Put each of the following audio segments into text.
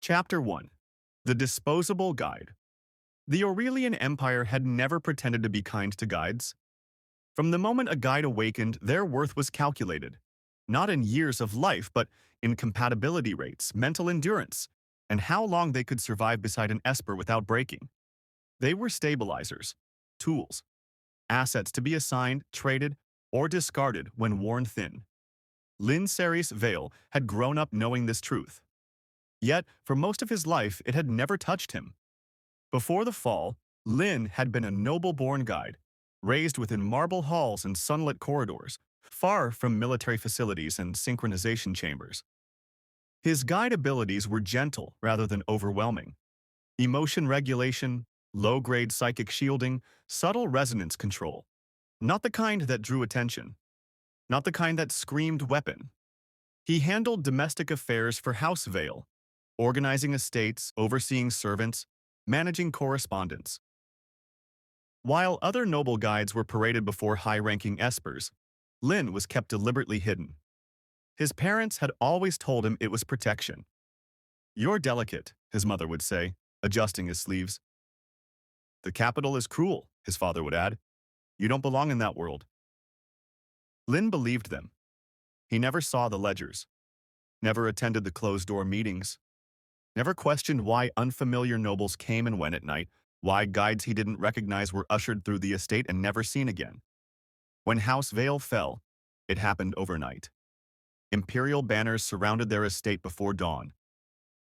Chapter 1. The Disposable Guide. The Aurelian Empire had never pretended to be kind to guides. From the moment a guide awakened, their worth was calculated, not in years of life, but in compatibility rates, mental endurance, and how long they could survive beside an Esper without breaking. They were stabilizers, tools, assets to be assigned, traded, or discarded when worn thin. Lin Ceres Vale had grown up knowing this truth. Yet, for most of his life, it had never touched him. Before the fall, Lin had been a noble-born guide, raised within marble halls and sunlit corridors, far from military facilities and synchronization chambers. His guide abilities were gentle rather than overwhelming. Emotion regulation, low-grade psychic shielding, subtle resonance control. Not the kind that drew attention. Not the kind that screamed weapon. He handled domestic affairs for House Vale, organizing estates, overseeing servants, managing correspondence. While other noble guides were paraded before high-ranking espers, Lin was kept deliberately hidden. His parents had always told him it was protection. "You're delicate," his mother would say, adjusting his sleeves. "The capital is cruel," his father would add. "You don't belong in that world." Lin believed them. He never saw the ledgers, never attended the closed-door meetings, never questioned why unfamiliar nobles came and went at night, why guides he didn't recognize were ushered through the estate and never seen again. When House Vale fell, it happened overnight. Imperial banners surrounded their estate before dawn.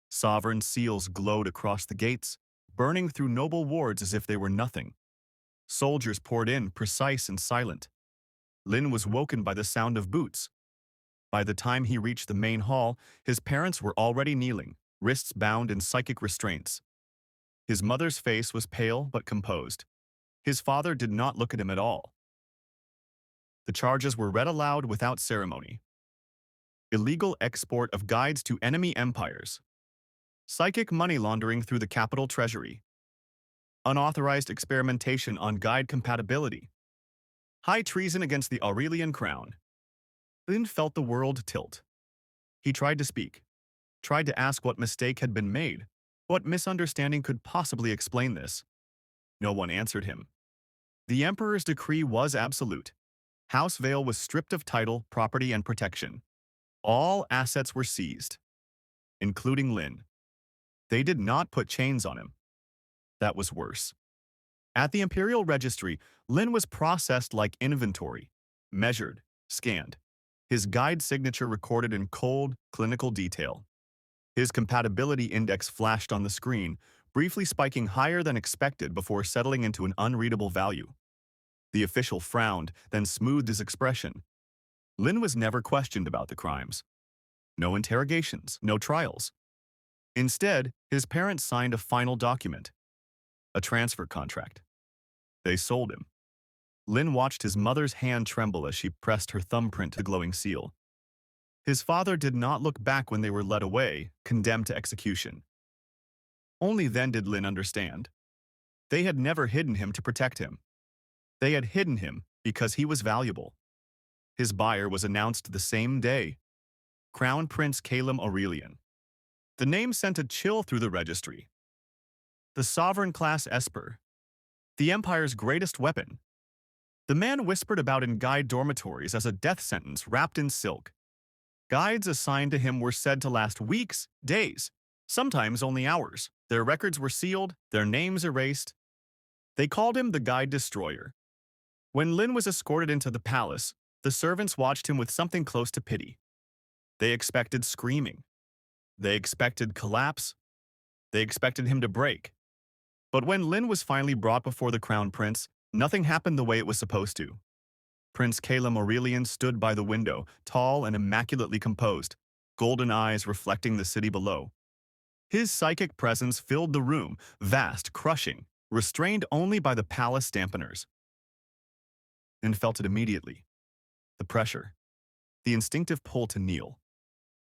Sovereign seals glowed across the gates, burning through noble wards as if they were nothing. Soldiers poured in, precise and silent. Lin was woken by the sound of boots. By the time he reached the main hall, his parents were already kneeling, wrists bound in psychic restraints. His mother's face was pale but composed. His father did not look at him at all. The charges were read aloud without ceremony. Illegal export of guides to enemy empires. Psychic money laundering through the capital treasury. Unauthorized experimentation on guide compatibility. High treason against the Aurelian crown. Lin felt the world tilt. He tried to speak, tried to ask what mistake had been made, what misunderstanding could possibly explain this. No one answered him. The Emperor's decree was absolute. House Vale was stripped of title, property, and protection. All assets were seized, including Lin. They did not put chains on him. That was worse. At the Imperial Registry, Lin was processed like inventory, measured, scanned. His guide signature recorded in cold, clinical detail. His compatibility index flashed on the screen, briefly spiking higher than expected before settling into an unreadable value. The official frowned, then smoothed his expression. Lin was never questioned about the crimes. No interrogations, no trials. Instead, his parents signed a final document, a transfer contract. They sold him. Lin watched his mother's hand tremble as she pressed her thumbprint to the glowing seal. His father did not look back when they were led away, condemned to execution. Only then did Lin understand. They had never hidden him to protect him. They had hidden him because he was valuable. His buyer was announced the same day, Crown Prince Calum Aurelian. The name sent a chill through the registry. The S-class Esper, the Empire's greatest weapon. The man whispered about in guide dormitories as a death sentence wrapped in silk. Guides assigned to him were said to last weeks, days, sometimes only hours. Their records were sealed, their names erased. They called him the Guide Destroyer. When Lin was escorted into the palace, the servants watched him with something close to pity. They expected screaming. They expected collapse. They expected him to break. But when Lin was finally brought before the Crown Prince, nothing happened the way it was supposed to. Prince Calum Aurelian stood by the window, tall and immaculately composed, golden eyes reflecting the city below. His psychic presence filled the room, vast, crushing, restrained only by the palace dampeners. Lin felt it immediately. The pressure, the instinctive pull to kneel.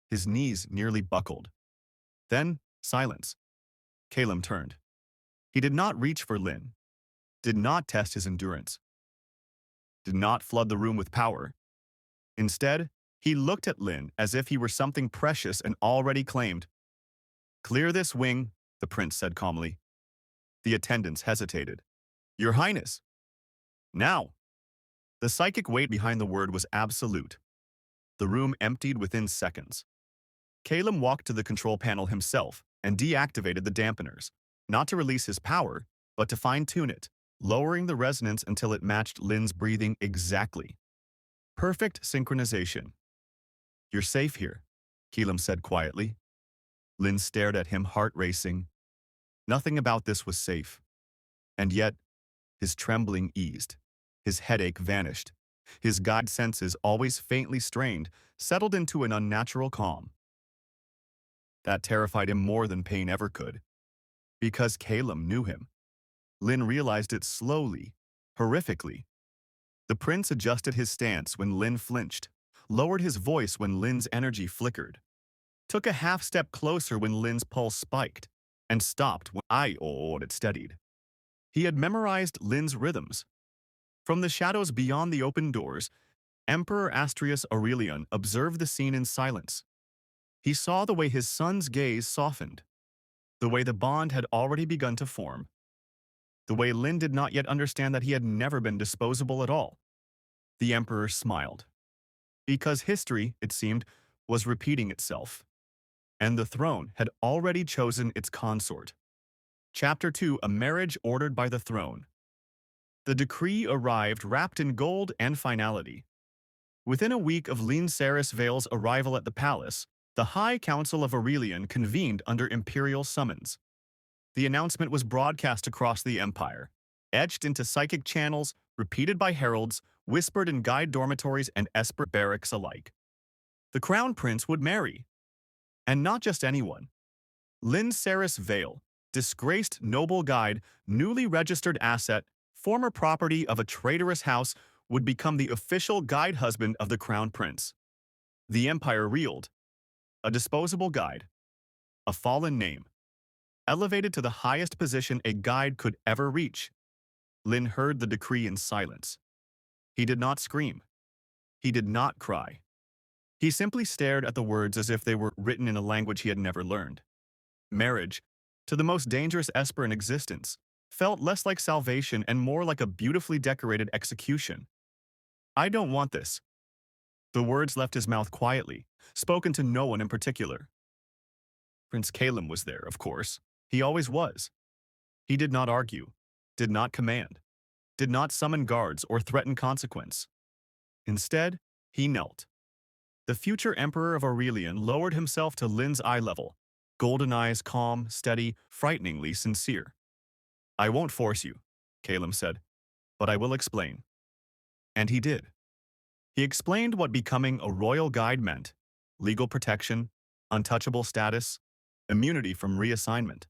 His knees nearly buckled. Then, silence. Calum turned. He did not reach for Lin, did not test his endurance, did not flood the room with power. Instead, he looked at Lin as if he were something precious and already claimed. Clear this wing, the prince said calmly. The attendants hesitated. Your Highness. Now. The psychic weight behind the word was absolute. The room emptied within seconds. Calum walked to the control panel himself and deactivated the dampeners, not to release his power, but to fine-tune it, lowering the resonance until it matched Lynn's breathing exactly. Perfect synchronization. You're safe here, Calum said quietly. Lynn stared at him, heart racing. Nothing about this was safe. And yet, his trembling eased. His headache vanished. His guide senses, always faintly strained, settled into an unnatural calm. That terrified him more than pain ever could. Because Calum knew him. Lynn realized it slowly, horrifically. The prince adjusted his stance when Lynn flinched, lowered his voice when Lynn's energy flickered, took a half step closer when Lynn's pulse spiked, and stopped when it steadied. He had memorized Lynn's rhythms. From the shadows beyond the open doors, Emperor Astrius Aurelian observed the scene in silence. He saw the way his son's gaze softened, the way the bond had already begun to form, the way Lynn did not yet understand that he had never been disposable at all. The Emperor smiled. Because history, it seemed, was repeating itself, and the throne had already chosen its consort. Chapter 2: A Marriage Ordered by the Throne. The decree arrived wrapped in gold and finality. Within a week of Lynceris Vale's arrival at the palace, the High Council of Aurelian convened under imperial summons. The announcement was broadcast across the empire, etched into psychic channels, repeated by heralds, whispered in guide dormitories and Esper barracks alike. The crown prince would marry. And not just anyone. Lynceris Vale, disgraced noble guide, newly registered asset, former property of a traitorous house, would become the official guide husband of the crown prince. The empire reeled. A disposable guide. A fallen name. Elevated to the highest position a guide could ever reach. Lynn heard the decree in silence. He did not scream. He did not cry. He simply stared at the words as if they were written in a language he had never learned. Marriage, to the most dangerous Esper in existence, felt less like salvation and more like a beautifully decorated execution. I don't want this. The words left his mouth quietly, spoken to no one in particular. Prince Calum was there, of course. He always was. He did not argue, did not command, did not summon guards or threaten consequence. Instead, he knelt. The future Emperor of Aurelian lowered himself to Lynn's eye level, golden eyes calm, steady, frighteningly sincere. I won't force you, Calum said, but I will explain. And he did. He explained what becoming a royal guide meant: legal protection, untouchable status, immunity from reassignment.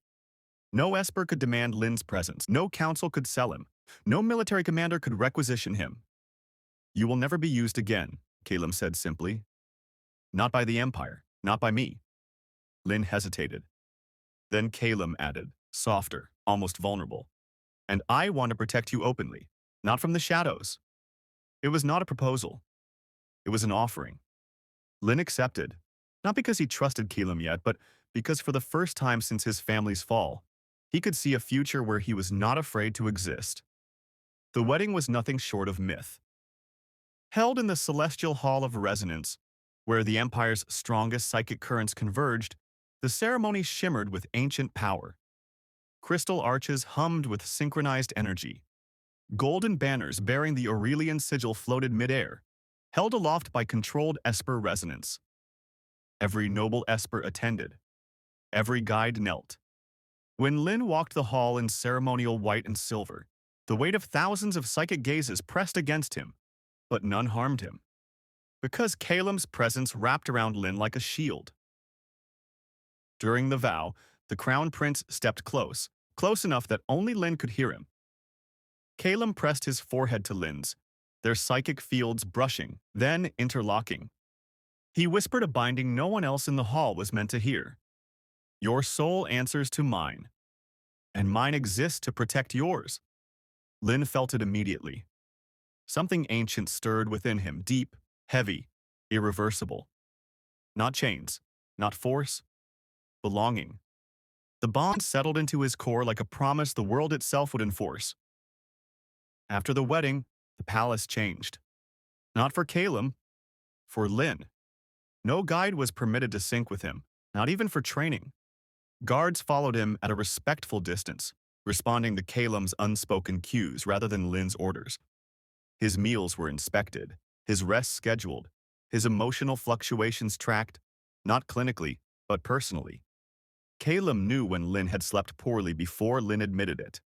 No Esper could demand Lynn's presence, no council could sell him, no military commander could requisition him. You will never be used again, Calum said simply. Not by the Empire, not by me. Lynn hesitated. Then Calum added, softer, almost vulnerable. And I want to protect you openly, not from the shadows. It was not a proposal. It was an offering. Lynn accepted, not because he trusted Calum yet, but because for the first time since his family's fall, he could see a future where he was not afraid to exist. The wedding was nothing short of myth. Held in the celestial hall of resonance, where the Empire's strongest psychic currents converged, the ceremony shimmered with ancient power. Crystal arches hummed with synchronized energy. Golden banners bearing the Aurelian sigil floated midair, held aloft by controlled Esper resonance. Every noble Esper attended. Every guide knelt. When Lynn walked the hall in ceremonial white and silver, the weight of thousands of psychic gazes pressed against him, but none harmed him. Because Calum's presence wrapped around Lynn like a shield. During the vow, the crown prince stepped close enough that only Lynn could hear him. Calum pressed his forehead to Lynn's, their psychic fields brushing, then interlocking. He whispered a binding no one else in the hall was meant to hear. Your soul answers to mine, and mine exists to protect yours. Lynn felt it immediately. Something ancient stirred within him, deep, heavy, irreversible. Not chains, not force, belonging. The bond settled into his core like a promise the world itself would enforce. After the wedding, the palace changed. Not for Caleb, for Lynn. No guide was permitted to sync with him, not even for training. Guards followed him at a respectful distance, responding to Caleb's unspoken cues rather than Lynn's orders. His meals were inspected, his rest scheduled, his emotional fluctuations tracked, not clinically, but personally. Caleb knew when Lynn had slept poorly before Lynn admitted it,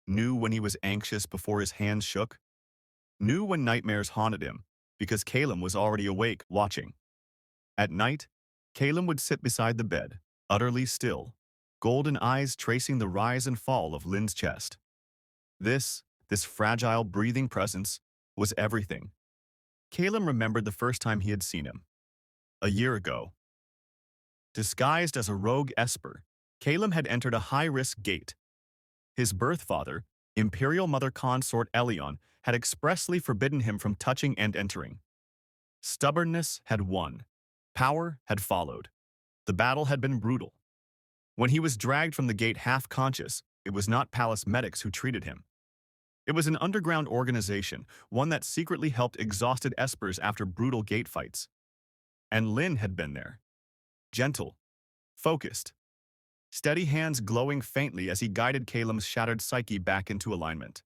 knew when he was anxious before his hands shook, knew when nightmares haunted him because Caleb was already awake, watching. At night, Caleb would sit beside the bed, utterly still, golden eyes tracing the rise and fall of Lynn's chest. This fragile, breathing presence, was everything. Caleb remembered the first time he had seen him. A year ago. Disguised as a rogue Esper, Caleb had entered a high-risk gate. His birth father, Imperial Mother Consort Elion, had expressly forbidden him from touching and entering. Stubbornness had won. Power had followed. The battle had been brutal. When he was dragged from the gate half-conscious, it was not palace medics who treated him. It was an underground organization, one that secretly helped exhausted Espers after brutal gate fights. And Lynn had been there. Gentle, focused, steady hands glowing faintly as he guided Caleb's shattered psyche back into alignment.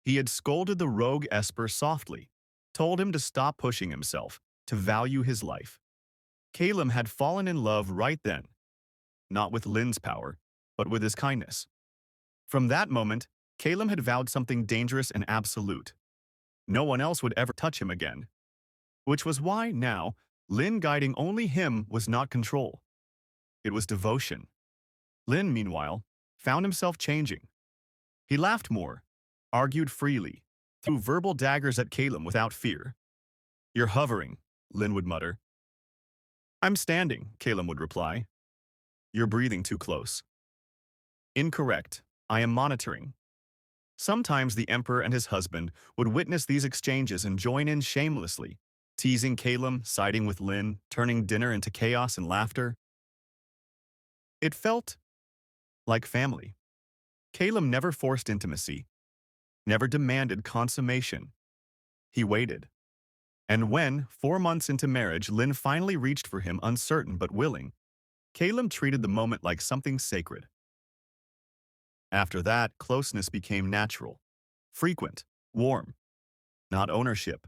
He had scolded the rogue Esper softly, told him to stop pushing himself, to value his life. Caleb had fallen in love right then, not with Lynn's power, but with his kindness. From that moment, Caleb had vowed something dangerous and absolute. No one else would ever touch him again. Which was why, now, Lynn guiding only him was not control. It was devotion. Lynn, meanwhile, found himself changing. He laughed more, argued freely, threw verbal daggers at Caleb without fear. "You're hovering," Lynn would mutter. "I'm standing," Caleb would reply. "You're breathing too close." "Incorrect. I am monitoring." Sometimes the Emperor and his husband would witness these exchanges and join in shamelessly, teasing Caleb, siding with Lynn, turning dinner into chaos and laughter. It felt like family. Caleb never forced intimacy, never demanded consummation. He waited. And when, 4 months into marriage, Lynn finally reached for him, uncertain but willing, Caleb treated the moment like something sacred. After that, closeness became natural, frequent, warm, not ownership,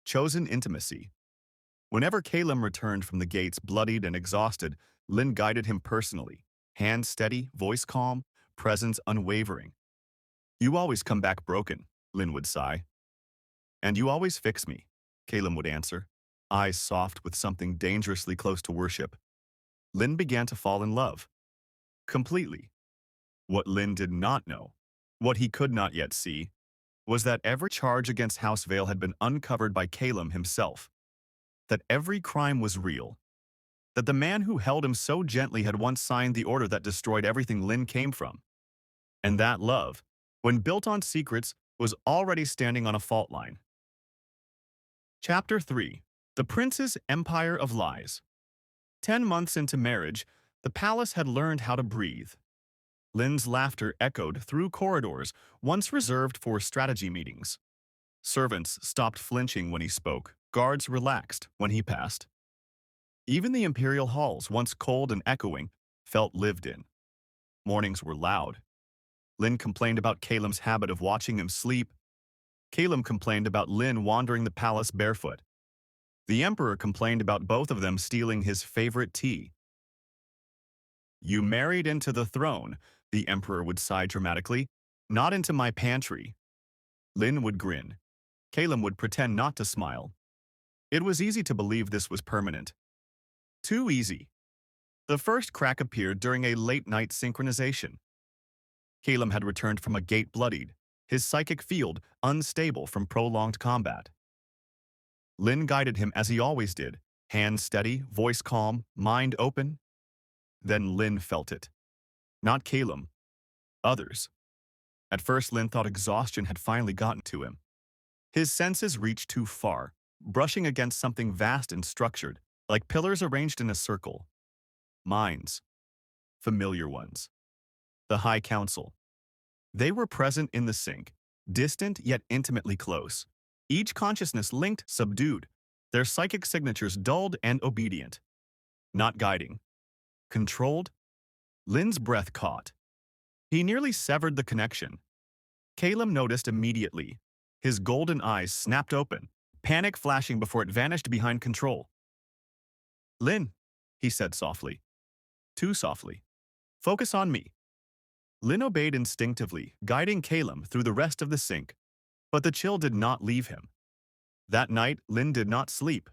chosen intimacy. Whenever Caleb returned from the gates bloodied and exhausted, Lynn guided him personally, hand steady, voice calm, presence unwavering. "You always come back broken," Lynn would sigh. "And you always fix me," Caleb would answer, eyes soft with something dangerously close to worship. Lynn began to fall in love. Completely. What Lynn did not know, what he could not yet see, was that every charge against House Vale had been uncovered by Caleb himself. That every crime was real. That the man who held him so gently had once signed the order that destroyed everything Lynn came from. And that love, when built on secrets, was already standing on a fault line. Chapter 3. The Prince's Empire of Lies. 10 months into marriage, the palace had learned how to breathe. Lynn's laughter echoed through corridors once reserved for strategy meetings. Servants stopped flinching when he spoke, guards relaxed when he passed. Even the imperial halls, once cold and echoing, felt lived in. Mornings were loud. Lynn complained about Caleb's habit of watching him sleep. Caleb complained about Lynn wandering the palace barefoot. The Emperor complained about both of them stealing his favorite tea. "You married into the throne," the Emperor would sigh dramatically, "not into my pantry." Lynn would grin. Caleb would pretend not to smile. It was easy to believe this was permanent. Too easy. The first crack appeared during a late-night synchronization. Caleb had returned from a gate bloodied, his psychic field unstable from prolonged combat. Lynn guided him as he always did, hands steady, voice calm, mind open. Then Lynn felt it. Not Caleb. Others. At first, Lynn thought exhaustion had finally gotten to him. His senses reached too far, brushing against something vast and structured, like pillars arranged in a circle. Minds. familiar ones. The High Council. They were present in the sync, distant yet intimately close. Each consciousness linked, subdued, their psychic signatures dulled and obedient. Not guiding. Controlled. Lin's breath caught. He nearly severed the connection. Caleb noticed immediately. His golden eyes snapped open, panic flashing before it vanished behind control. Lin, he said softly. Too softly. Focus on me. Lin obeyed instinctively, guiding Caleb through the rest of the sync. But the chill did not leave him. That night, Lin did not sleep.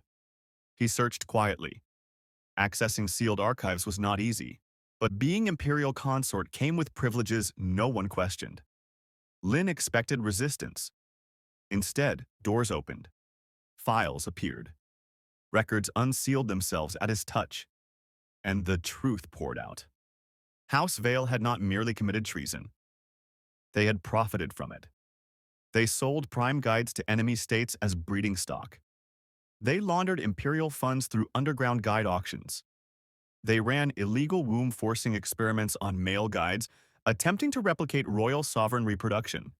He searched quietly. Accessing sealed archives was not easy, but being Imperial Consort came with privileges no one questioned. Lin expected resistance. Instead, doors opened. Files appeared. Records unsealed themselves at his touch. And the truth poured out. House Vale had not merely committed treason. They had profited from it. They sold prime guides to enemy states as breeding stock. They laundered Imperial funds through underground guide auctions. They ran illegal womb-forcing experiments on male guides, attempting to replicate royal sovereign reproduction.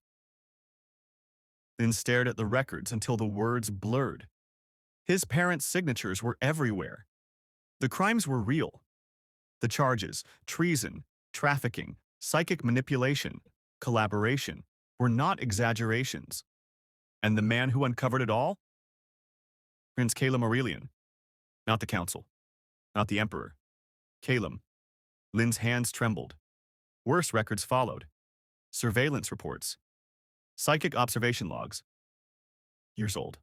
Then stared at the records until the words blurred. His parents' signatures were everywhere. The crimes were real. The charges, treason, trafficking, psychic manipulation, collaboration, were not exaggerations. And the man who uncovered it all? Prince Caleb Aurelian. Not the council. Not the emperor. Caleb. Lin's hands trembled. Worse records followed. Surveillance reports. Psychic observation logs. Years old.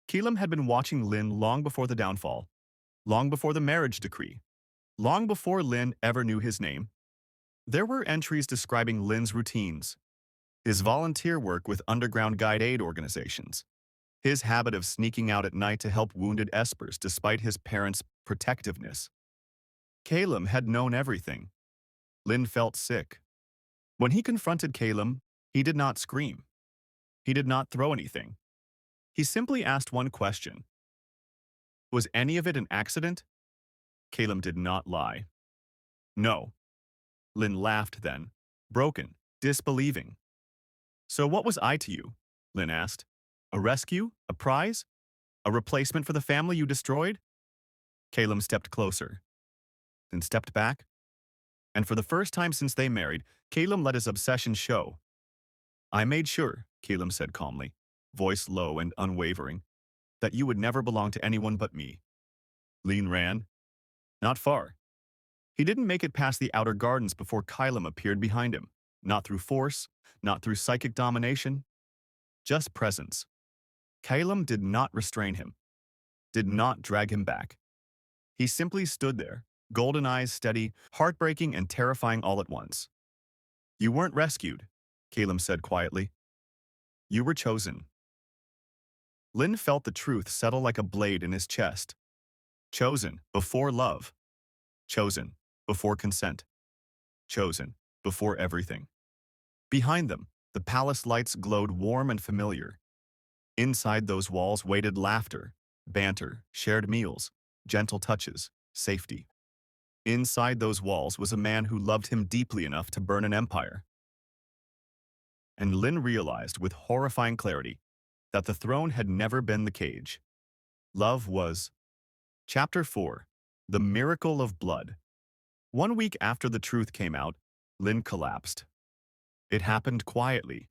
Caleb had been watching Lin long before the downfall, long before the marriage decree, long before Lin ever knew his name. There were entries describing Lin's routines, his volunteer work with underground guide aid organizations, his habit of sneaking out at night to help wounded Espers despite his parents' protectiveness. Caleb had known everything. Lin felt sick. When he confronted Caleb, he did not scream. He did not throw anything. He simply asked one question. Was any of it an accident? Caleb did not lie. No. Lin laughed then, broken, disbelieving. So what was I to you? Lin asked. A rescue? A prize? A replacement for the family you destroyed? Caleb stepped closer, then stepped back. And for the first time since they married, Caleb let his obsession show. I made sure, Caleb said calmly, voice low and unwavering, that you would never belong to anyone but me. Lin ran. Not far. He didn't make it past the outer gardens before Caleb appeared behind him, not through force, not through psychic domination, just presence. Caleb did not restrain him, did not drag him back. He simply stood there, golden eyes steady, heartbreaking and terrifying all at once. You weren't rescued, Caleb said quietly. You were chosen. Lin felt the truth settle like a blade in his chest. Chosen before love. Chosen before consent. Chosen before everything. Behind them, the palace lights glowed warm and familiar. Inside those walls waited laughter, banter, shared meals, gentle touches, safety. Inside those walls was a man who loved him deeply enough to burn an empire. And Lin realized with horrifying clarity that the throne had never been the cage. Love was. Chapter 4. The Miracle of Blood. 1 week after the truth came out, Lin collapsed. It happened quietly.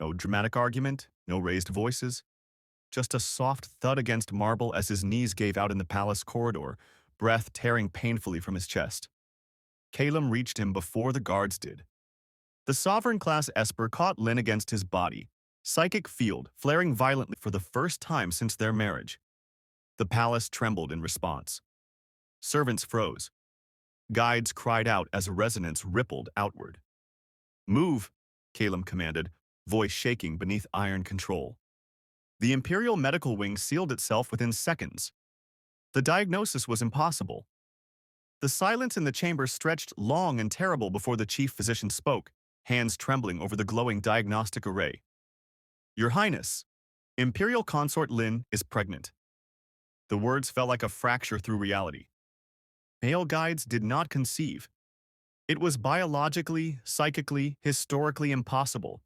No dramatic argument, no raised voices, just a soft thud against marble as his knees gave out in the palace corridor, breath tearing painfully from his chest. Caleb reached him before the guards did. The sovereign-class Esper caught Lin against his body, psychic field flaring violently for the first time since their marriage. The palace trembled in response. Servants froze. Guides cried out as resonance rippled outward. Move, Caleb commanded, voice shaking beneath iron control. The Imperial Medical Wing sealed itself within seconds. The diagnosis was impossible. The silence in the chamber stretched long and terrible before the chief physician spoke, hands trembling over the glowing diagnostic array. Your Highness, Imperial Consort Lin is pregnant. The words fell like a fracture through reality. Male guides did not conceive, It was biologically, psychically, historically impossible.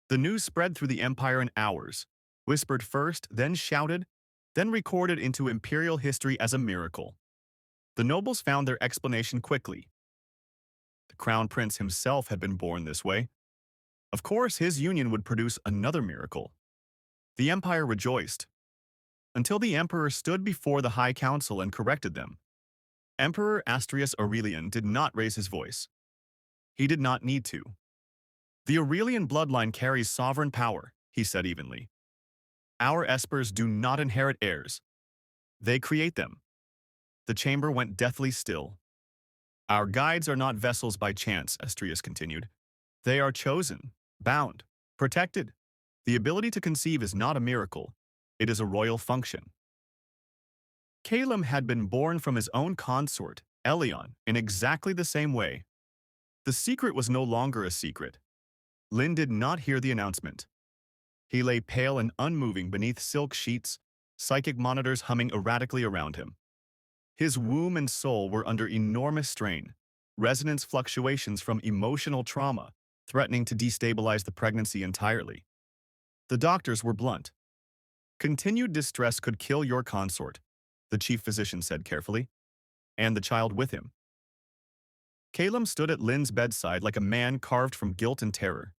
The news spread through the empire in hours, whispered first, then shouted, then recorded into imperial history as a miracle. The nobles found their explanation quickly. The crown prince himself had been born this way. Of course, his union would produce another miracle. The empire rejoiced, until the emperor stood before the high council and corrected them. Emperor Astrius Aurelian did not raise his voice. He did not need to. The Aurelian bloodline carries sovereign power, he said evenly. Our Espers do not inherit heirs. They create them. The chamber went deathly still. Our guides are not vessels by chance, Astrius continued. They are chosen, bound, protected. The ability to conceive is not a miracle. It is a royal function. Calum had been born from his own consort, Elion, in exactly the same way. The secret was no longer a secret. Lynn did not hear the announcement. He lay pale and unmoving beneath silk sheets, psychic monitors humming erratically around him. His womb and soul were under enormous strain, resonance fluctuations from emotional trauma, threatening to destabilize the pregnancy entirely. The doctors were blunt. Continued distress could kill your consort, the chief physician said carefully, and the child with him. Calum stood at Lynn's bedside like a man carved from guilt and terror.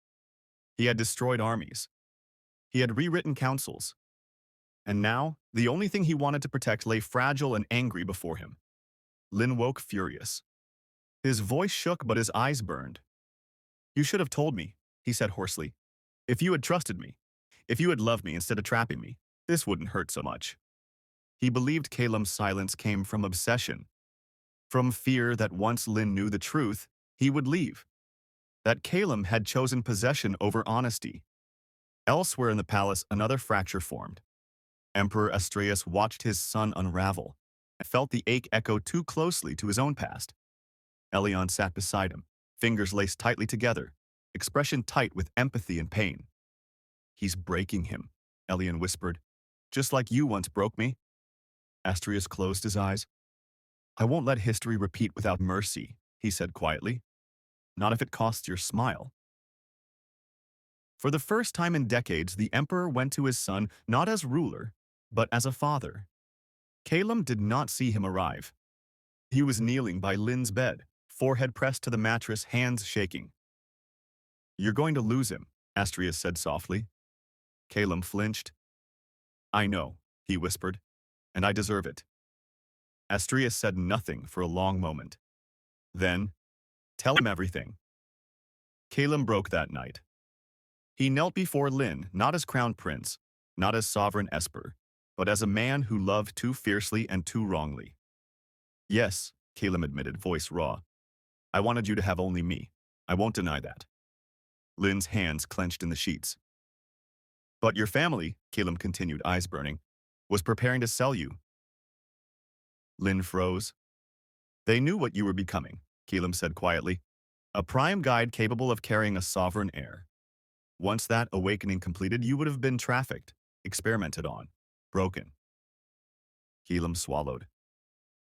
He had destroyed armies. He had rewritten councils. And now, the only thing he wanted to protect lay fragile and angry before him. Lynn woke furious. His voice shook, but his eyes burned. You should have told me, he said hoarsely. If you had trusted me, if you had loved me instead of trapping me, this wouldn't hurt so much. He believed Calum's silence came from obsession, from fear that once Lynn knew the truth, he would leave. That Calum had chosen possession over honesty. Elsewhere in the palace, another fracture formed. Emperor Astraeus watched his son unravel and felt the ache echo too closely to his own past. Elion sat beside him, fingers laced tightly together, expression tight with empathy and pain. He's breaking him, Elion whispered, just like you once broke me. Astraeus closed his eyes. I won't let history repeat without mercy, he said quietly. Not if it costs your smile. For the first time in decades, the emperor went to his son not as ruler, but as a father. Calum did not see him arrive. He was kneeling by Lynn's bed, forehead pressed to the mattress, hands shaking. You're going to lose him, Astraeus said softly. Calum flinched. I know, he whispered, and I deserve it. Astraeus said nothing for a long moment. Then, tell him everything. Calum broke that night. He knelt before Lynn, not as crown prince, not as sovereign Esper, but as a man who loved too fiercely and too wrongly. Yes, Calum admitted, voice raw. I wanted you to have only me. I won't deny that. Lynn's hands clenched in the sheets. But your family, Calum continued, eyes burning, was preparing to sell you. Lynn froze. They knew what you were becoming, Calum said quietly. A prime guide capable of carrying a sovereign heir. Once that awakening completed, you would have been trafficked, experimented on, broken. Calum swallowed.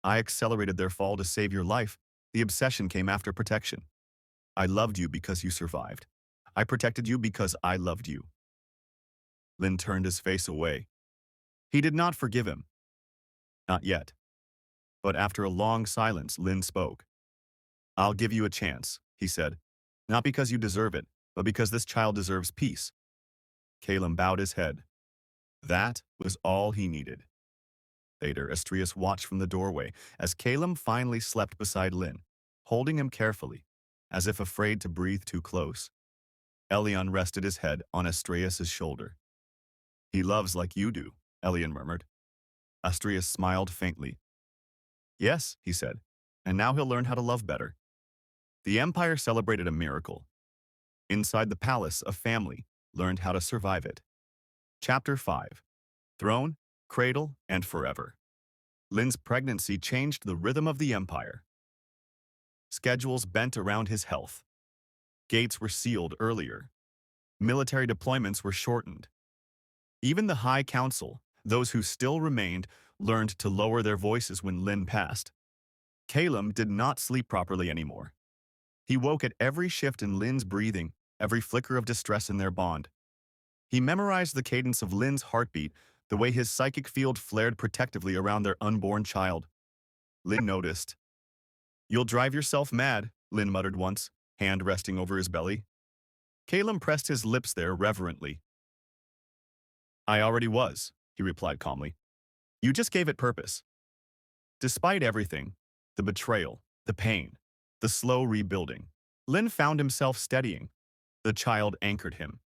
I accelerated their fall to save your life. The obsession came after protection. I loved you because you survived. I protected you because I loved you. Lynn turned his face away. He did not forgive him. Not yet. But after a long silence, Lynn spoke. I'll give you a chance, he said. Not because you deserve it, but because this child deserves peace. Calum bowed his head. That was all he needed. Later, Astraeus watched from the doorway as Calum finally slept beside Lynn, holding him carefully, as if afraid to breathe too close. Elion rested his head on Astraeus' shoulder. He loves like you do, Elion murmured. Astraeus smiled faintly. Yes, he said, and now he'll learn how to love better. The empire celebrated a miracle. Inside the palace, a family learned how to survive it. Chapter 5. Throne, Cradle, and Forever. Lynn's pregnancy changed the rhythm of the empire. Schedules bent around his health. Gates were sealed earlier. Military deployments were shortened. Even the High Council, those who still remained, learned to lower their voices when Lynn passed. Calum did not sleep properly anymore. He woke at every shift in Lin's breathing, every flicker of distress in their bond. He memorized the cadence of Lin's heartbeat, the way his psychic field flared protectively around their unborn child. Lin noticed. "You'll drive yourself mad," Lin muttered once, hand resting over his belly. Calum pressed his lips there reverently. "I already was," he replied calmly. "You just gave it purpose." Despite everything, the betrayal, the pain, the slow rebuilding, Lin found himself steadying. The child anchored him.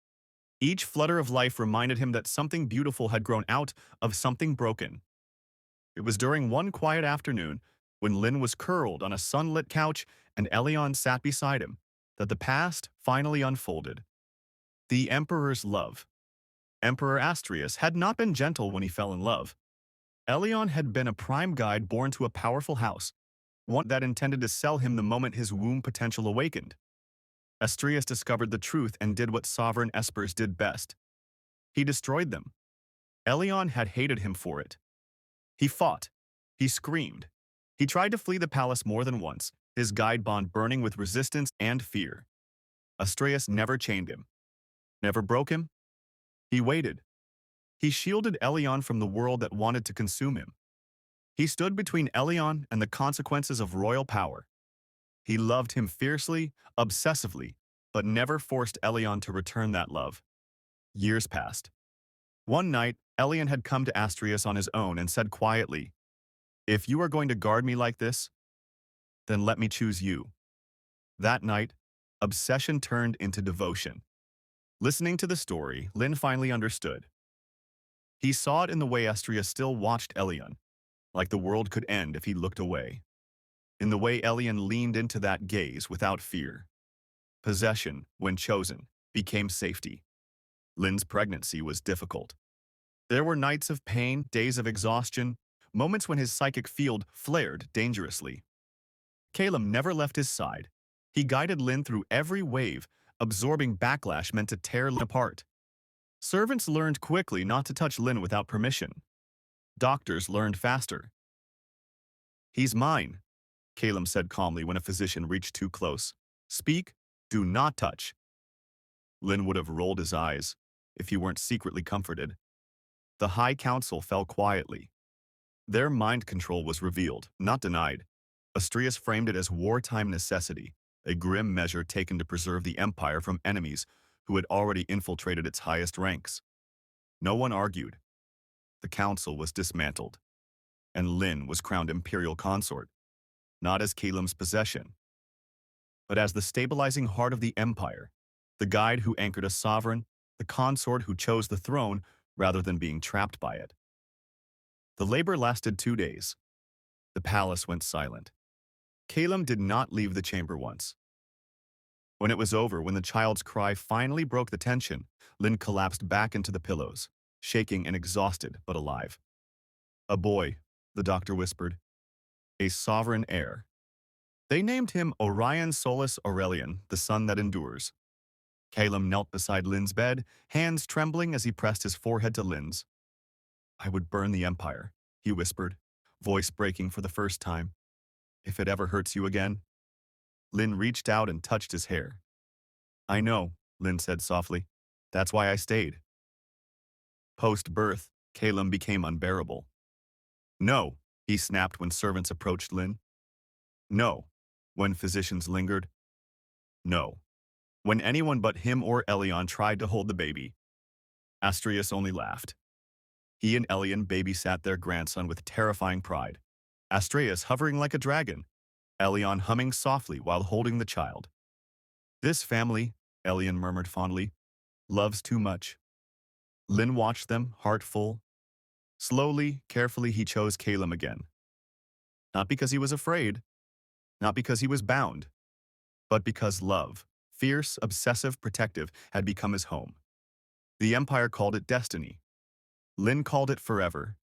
Each flutter of life reminded him that something beautiful had grown out of something broken. It was during one quiet afternoon, when Lin was curled on a sunlit couch and Elion sat beside him, that the past finally unfolded. The Emperor's love. Emperor Astrius had not been gentle when he fell in love. Elion had been a prime guide born to a powerful house, one that intended to sell him the moment his womb potential awakened. Astrius discovered the truth and did what sovereign Espers did best. He destroyed them. Elion had hated him for it. He fought. He screamed. He tried to flee the palace more than once, his guide bond burning with resistance and fear. Astrius never chained him, never broke him. He waited. He shielded Elion from the world that wanted to consume him. He stood between Elion and the consequences of royal power. He loved him fiercely, obsessively, but never forced Elion to return that love. Years passed. One night, Elion had come to Astrius on his own and said quietly, "If you are going to guard me like this, then let me choose you." That night, obsession turned into devotion. Listening to the story, Lin finally understood. He saw it in the way Astrius still watched Elion, like the world could end if he looked away. In the way Elion leaned into that gaze without fear. Possession, when chosen, became safety. Lin's pregnancy was difficult. There were nights of pain, days of exhaustion, moments when his psychic field flared dangerously. Calum never left his side. He guided Lin through every wave, absorbing backlash meant to tear Lin apart. Servants learned quickly not to touch Lin without permission. Doctors learned faster. "He's mine," Calum said calmly when a physician reached too close. "Speak, do not touch." Lin would have rolled his eyes if he weren't secretly comforted. The High Council fell quietly. Their mind control was revealed, not denied. Astrius framed it as wartime necessity, a grim measure taken to preserve the empire from enemies who had already infiltrated its highest ranks. No one argued. The council was dismantled, and Lin was crowned imperial consort, not as Calum's possession, but as the stabilizing heart of the empire, the guide who anchored a sovereign, the consort who chose the throne rather than being trapped by it. The labor lasted 2 days. The palace went silent. Calum did not leave the chamber once. When it was over, when the child's cry finally broke the tension, Lin collapsed back into the pillows, shaking and exhausted but alive. "A boy," the doctor whispered. "A sovereign heir." They named him Orion Solus Aurelian, the sun that endures. Calum knelt beside Lin's bed, hands trembling as he pressed his forehead to Lin's. "I would burn the empire," he whispered, voice breaking for the first time. "If it ever hurts you again." Lin reached out and touched his hair. "I know," Lin said softly. "That's why I stayed." Post-birth, Calum became unbearable. "No," he snapped when servants approached Lin. "No," when physicians lingered. "No," when anyone but him or Elion tried to hold the baby. Astrius only laughed. He and Elion babysat their grandson with terrifying pride. Astrius hovering like a dragon, Elion humming softly while holding the child. "This family," Elion murmured fondly, "loves too much." Lin watched them, heart full. Slowly, carefully, he chose Calum again. Not because he was afraid, not because he was bound, but because love, fierce, obsessive, protective, had become his home. The Empire called it destiny. Lin called it forever.